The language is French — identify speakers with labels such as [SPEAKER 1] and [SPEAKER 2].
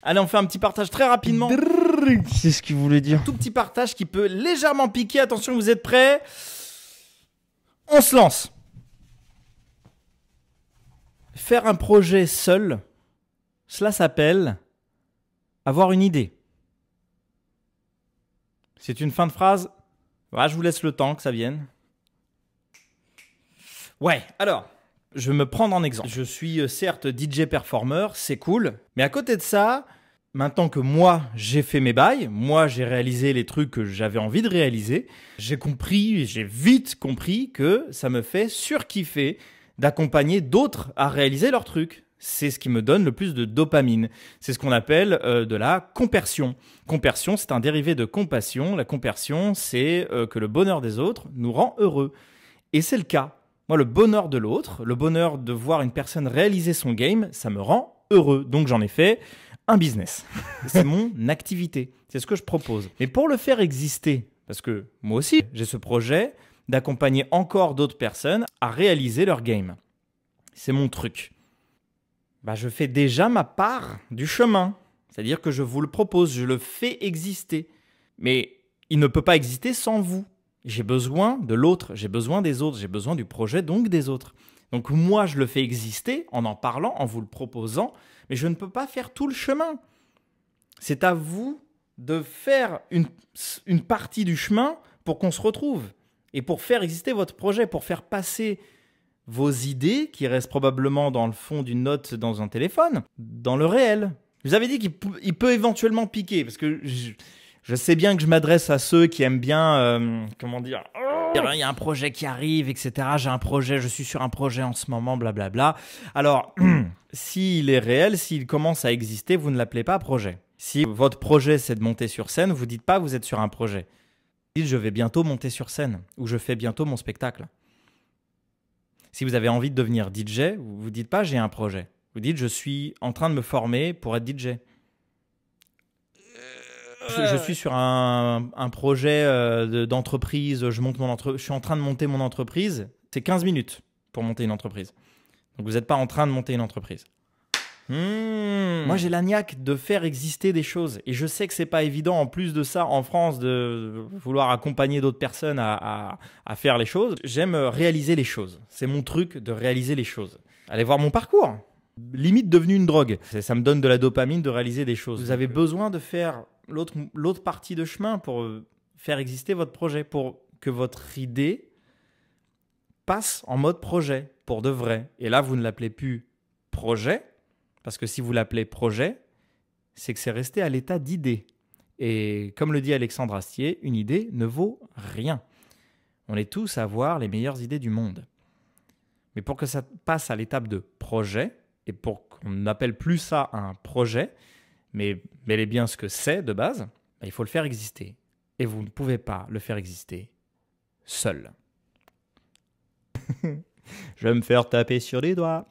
[SPEAKER 1] Allez, on fait un petit partage très rapidement.
[SPEAKER 2] C'est ce qu'il voulait dire.
[SPEAKER 1] Tout petit partage qui peut légèrement piquer. Attention, vous êtes prêts? On se lance. Faire un projet seul, cela s'appelle avoir une idée. C'est une fin de phrase. Voilà, je vous laisse le temps que ça vienne. Ouais, alors, je vais me prendre en exemple. Je suis certes DJ performeur, c'est cool. Mais à côté de ça, maintenant que moi, j'ai fait mes bails, moi, j'ai réalisé les trucs que j'avais envie de réaliser, j'ai vite compris que ça me fait surkiffer d'accompagner d'autres à réaliser leurs trucs. C'est ce qui me donne le plus de dopamine. C'est ce qu'on appelle de la compersion. Compersion, c'est un dérivé de compassion. La compersion, c'est que le bonheur des autres nous rend heureux. Et c'est le cas. Moi, le bonheur de l'autre, le bonheur de voir une personne réaliser son game, ça me rend heureux. Donc, j'en ai fait un business. C'est mon activité. C'est ce que je propose. Mais pour le faire exister, parce que moi aussi, j'ai ce projet d'accompagner encore d'autres personnes à réaliser leur game. C'est mon truc. Je fais déjà ma part du chemin. C'est-à-dire que je vous le propose, je le fais exister. Mais il ne peut pas exister sans vous. J'ai besoin de l'autre, j'ai besoin des autres, j'ai besoin du projet, donc des autres. Donc moi, je le fais exister en parlant, en vous le proposant, mais je ne peux pas faire tout le chemin. C'est à vous de faire une partie du chemin pour qu'on se retrouve et pour faire exister votre projet, pour faire passer vos idées qui restent probablement dans le fond d'une note dans un téléphone, dans le réel. Je vous avais dit qu'il peut éventuellement piquer, parce que je sais bien que je m'adresse à ceux qui aiment bien, il y a un projet qui arrive, etc. Je suis sur un projet en ce moment, blablabla. Alors, s'il est réel, s'il commence à exister, vous ne l'appelez pas projet. Si votre projet, c'est de monter sur scène, vous ne dites pas vous êtes sur un projet. Vous dites je vais bientôt monter sur scène, ou je fais bientôt mon spectacle. Si vous avez envie de devenir DJ, vous ne dites pas j'ai un projet. Vous dites je suis en train de me former pour être DJ. Je suis sur un projet d'entreprise, je suis en train de monter mon entreprise. C'est 15 minutes pour monter une entreprise. Donc vous n'êtes pas en train de monter une entreprise. Moi, j'ai la niaque de faire exister des choses. Et je sais que c'est pas évident, en plus de ça, en France, de vouloir accompagner d'autres personnes à faire les choses. J'aime réaliser les choses. C'est mon truc de réaliser les choses. Allez voir mon parcours. Limite devenu une drogue. Ça me donne de la dopamine de réaliser des choses. Vous avez besoin de faire l'autre partie de chemin pour faire exister votre projet, pour que votre idée passe en mode projet, pour de vrai. Et là, vous ne l'appelez plus projet, parce que si vous l'appelez projet, c'est que c'est resté à l'état d'idée. Et comme le dit Alexandre Astier, une idée ne vaut rien. On est tous à avoir les meilleures idées du monde. Mais pour que ça passe à l'étape de projet, et pour qu'on n'appelle plus ça un projet, mais bel et bien ce que c'est de base, il faut le faire exister. Et vous ne pouvez pas le faire exister seul. Je vais me faire taper sur les doigts.